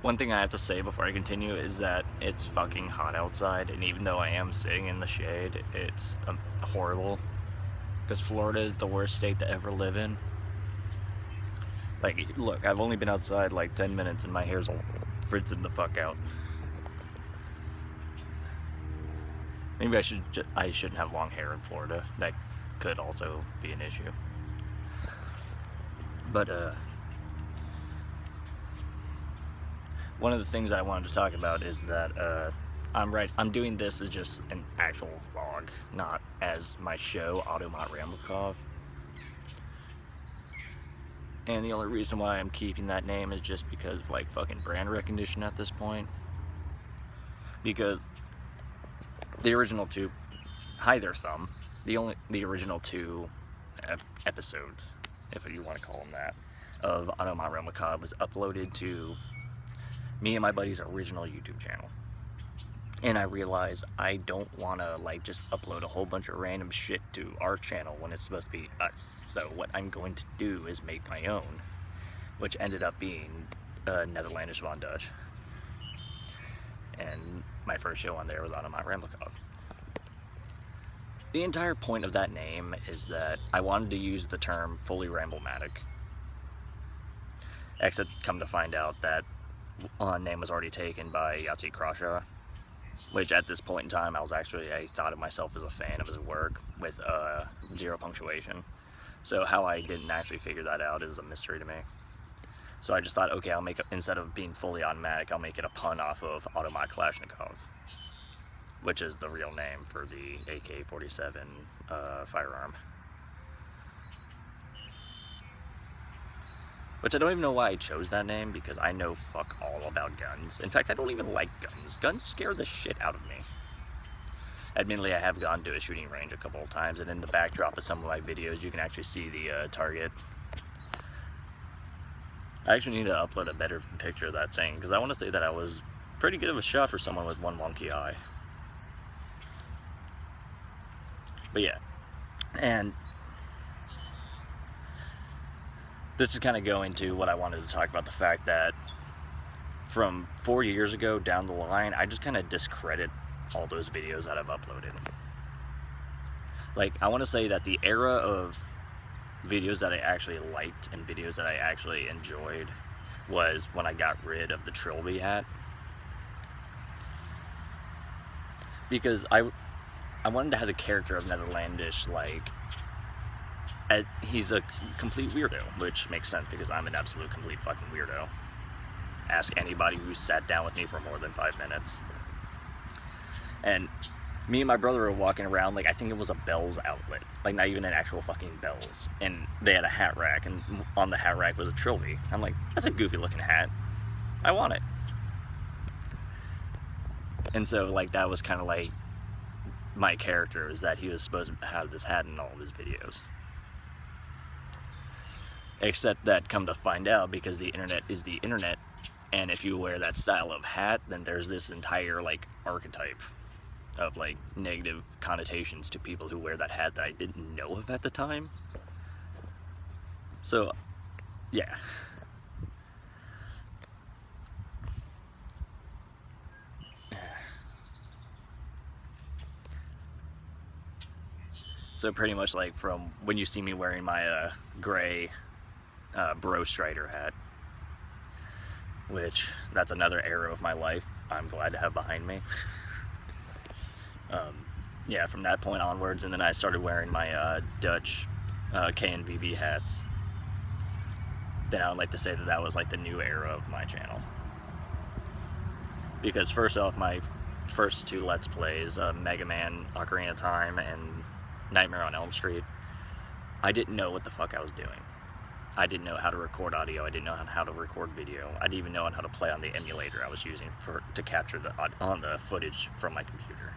One thing I have to say before I continue is that it's fucking hot outside, and even though I am sitting in the shade, it's horrible. Because Florida is the worst state to ever live in. Like, look, I've only been outside like 10 minutes and my hair's all fritzing the fuck out. Maybe I shouldn't have long hair in Florida. That could also be an issue. But one of the things I wanted to talk about is that I'm doing this as just an actual vlog, not as my show, Automat Ramlikov. And the only reason why I'm keeping that name is just because of like fucking brand recognition at this point. Because the original two, hi there thumb, the original two episodes, if you want to call them that, of Automat Ramlikov was uploaded to me and my buddy's original YouTube channel. And I realized I don't want to like just upload a whole bunch of random shit to our channel when it's supposed to be us. So what I'm going to do is make my own, which ended up being Netherlandish Von Dutch. And my first show on there was Automat Ramlikov. The entire point of that name is that I wanted to use the term fully Ramblematic. Except come to find out that name was already taken by Yahtzee Crawshaw, which at this point in time I thought of myself as a fan of his work with zero punctuation. So how I didn't actually figure that out is a mystery to me. So I just thought, okay, instead of being fully automatic, I'll make it a pun off of Automat Kalashnikov, which is the real name for the AK-47 firearm. Which I don't even know why I chose that name, because I know fuck all about guns. In fact, I don't even like guns. Guns scare the shit out of me. Admittedly, I have gone to a shooting range a couple of times, and in the backdrop of some of my videos, you can actually see the target. I actually need to upload a better picture of that thing, because I want to say that I was pretty good of a shot for someone with one wonky eye. But yeah, and this is kind of going to what I wanted to talk about, the fact that from 4 years ago down the line, I just kind of discredit all those videos that I've uploaded. Like, I want to say that the era of videos that I actually liked and videos that I actually enjoyed was when I got rid of the Trilby hat. Because I wanted to have the character of Netherlandish, like, he's a complete weirdo, which makes sense because I'm an absolute complete fucking weirdo. Ask anybody who sat down with me for more than 5 minutes. And me and my brother were walking around, like, I think it was a Bell's outlet, like not even an actual fucking Bell's, and they had a hat rack, and on the hat rack was a Trilby. I'm like, that's a goofy looking hat, I want it. And so like that was kind of like my character, is that he was supposed to have this hat in all of his videos. Except that, come to find out, because the internet is the internet, and if you wear that style of hat, then there's this entire like archetype of like negative connotations to people who wear that hat that I didn't know of at the time. So yeah, so pretty much like from when you see me wearing my gray Bro Strider hat, which that's another era of my life I'm glad to have behind me. Yeah, from that point onwards, and then I started wearing my Dutch KNVB hats. Then I would like to say that that was like the new era of my channel. Because first off, my first two Let's Plays, Mega Man Ocarina of Time and Nightmare on Elm Street, I didn't know what the fuck I was doing. I didn't know how to record audio, I didn't know how to record video, I didn't even know how to play on the emulator I was using to capture the footage from my computer.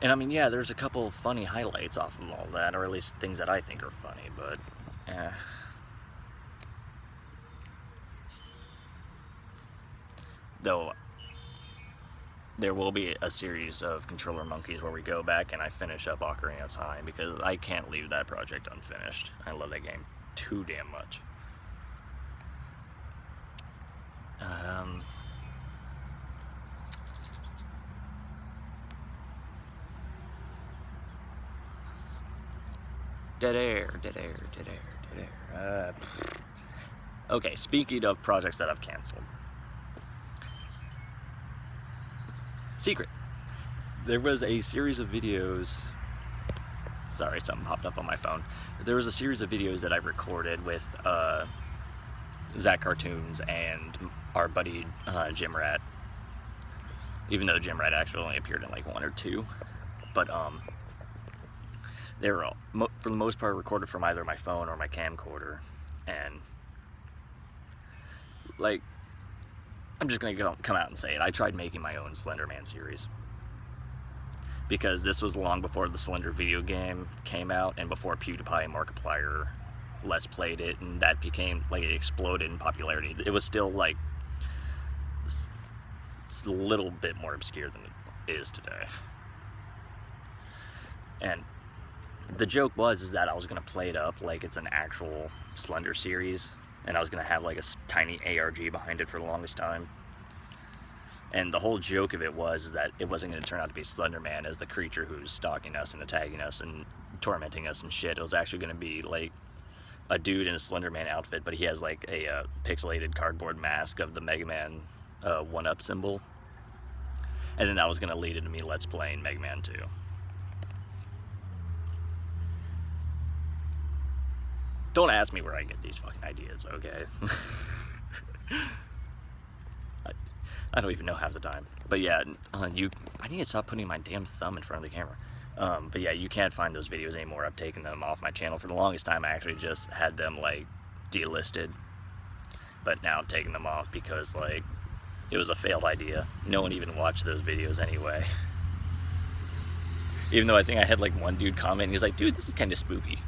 And I mean, yeah, there's a couple of funny highlights off of all that, or at least things that I think are funny, but though there will be a series of Controller Monkeys where we go back and I finish up Ocarina of Time, because I can't leave that project unfinished. I love that game too damn much. Um, dead air, dead air, dead air, dead air. Okay, speaking of projects that I've canceled. Secret. There was a series of videos. Sorry, something popped up on my phone. There was a series of videos that I recorded with Zach Cartoons and our buddy Jim Rat. Even though Jim Rat actually only appeared in like 1 or 2, but they were all, for the most part, recorded from either my phone or my camcorder, and like, I'm just gonna come out and say it. I tried making my own Slender Man series because this was long before the Slender video game came out and before PewDiePie and Markiplier Let's Played it, and that became like, it exploded in popularity. It was still like, it's a little bit more obscure than it is today. And the joke was that I was going to play it up like it's an actual Slender series, and I was going to have like a tiny ARG behind it for the longest time. And the whole joke of it was that it wasn't going to turn out to be Slender Man as the creature who's stalking us and attacking us and tormenting us and shit. It was actually going to be like a dude in a Slender Man outfit, but he has like a pixelated cardboard mask of the Mega Man 1-up symbol. And then that was going to lead into me Let's Playing Mega Man 2. Don't ask me where I get these fucking ideas, okay? I don't even know half the time. But yeah, I need to stop putting my damn thumb in front of the camera. But yeah, you can't find those videos anymore. I've taken them off my channel. For the longest time, I actually just had them like delisted. But now I'm taking them off because like, it was a failed idea. No one even watched those videos anyway. Even though I think I had like one dude comment and he was like, dude, this is kind of spooky.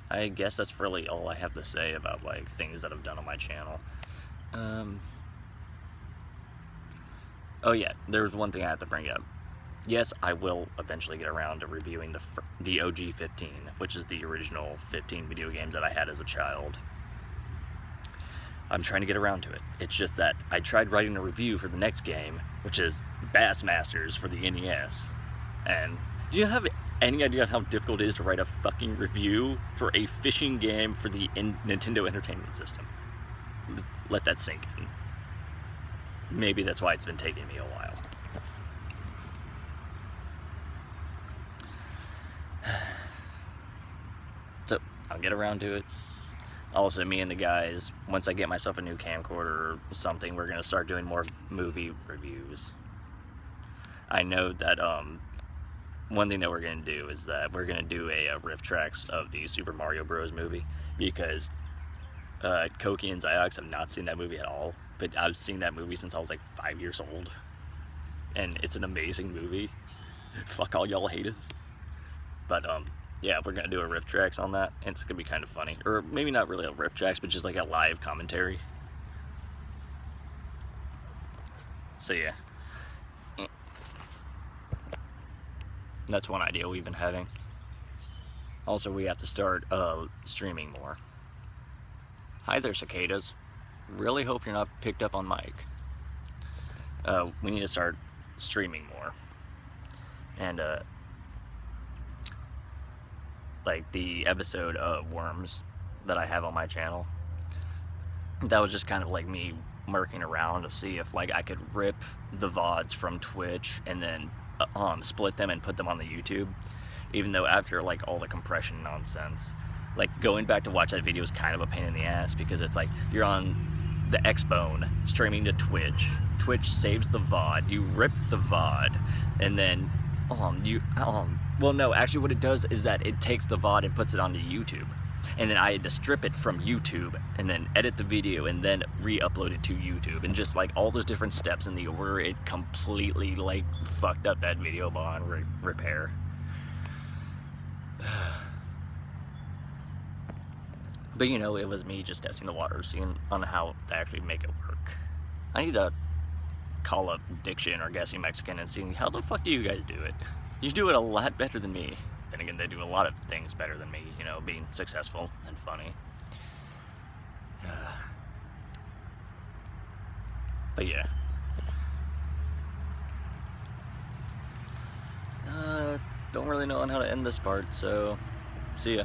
I guess that's really all I have to say about like things that I've done on my channel. Oh yeah, there's one thing I have to bring up. Yes, I will eventually get around to reviewing the OG 15, which is the original 15 video games that I had as a child. I'm trying to get around to it. It's just that I tried writing a review for the next game, which is Bassmasters for the NES. And do you have any idea how difficult it is to write a fucking review for a fishing game for the Nintendo Entertainment System? Let that sink in. Maybe that's why it's been taking me a while. So, I'll get around to it. Also, me and the guys, once I get myself a new camcorder or something, we're going to start doing more movie reviews. I know that one thing that we're going to do is that we're going to do a riff tracks of the Super Mario Bros. Movie, because Koki and Ziox have not seen that movie at all, but I've seen that movie since I was like 5 years old, and it's an amazing movie. Fuck all y'all haters. But yeah, we're gonna do a riff tracks on that, and it's gonna be kind of funny, or maybe not really a riff tracks, but just like a live commentary. So yeah, that's one idea we've been having. Also, we have to start streaming more. Hi there, cicadas. Really hope you're not picked up on mic. We need to start streaming more. And like the episode of Worms that I have on my channel, that was just kind of like me murking around to see if like I could rip the VODs from Twitch and then split them and put them on the YouTube, even though after like all the compression nonsense, like going back to watch that video is kind of a pain in the ass, because it's like you're on the Xbone streaming to Twitch, Twitch saves the VOD, you rip the VOD, and then well no, actually what it does is that it takes the VOD and puts it onto YouTube, and then I had to strip it from YouTube and then edit the video and then re-upload it to YouTube, and just like all those different steps in the order, it completely like fucked up that video on repair. But you know, it was me just testing the water, seeing on how to actually make it work. I need to call up Diction or Guessing Mexican and see how the fuck do you guys do it? You do it a lot better than me. Then again, they do a lot of things better than me, you know, being successful and funny. But yeah. Don't really know on how to end this part, so see ya.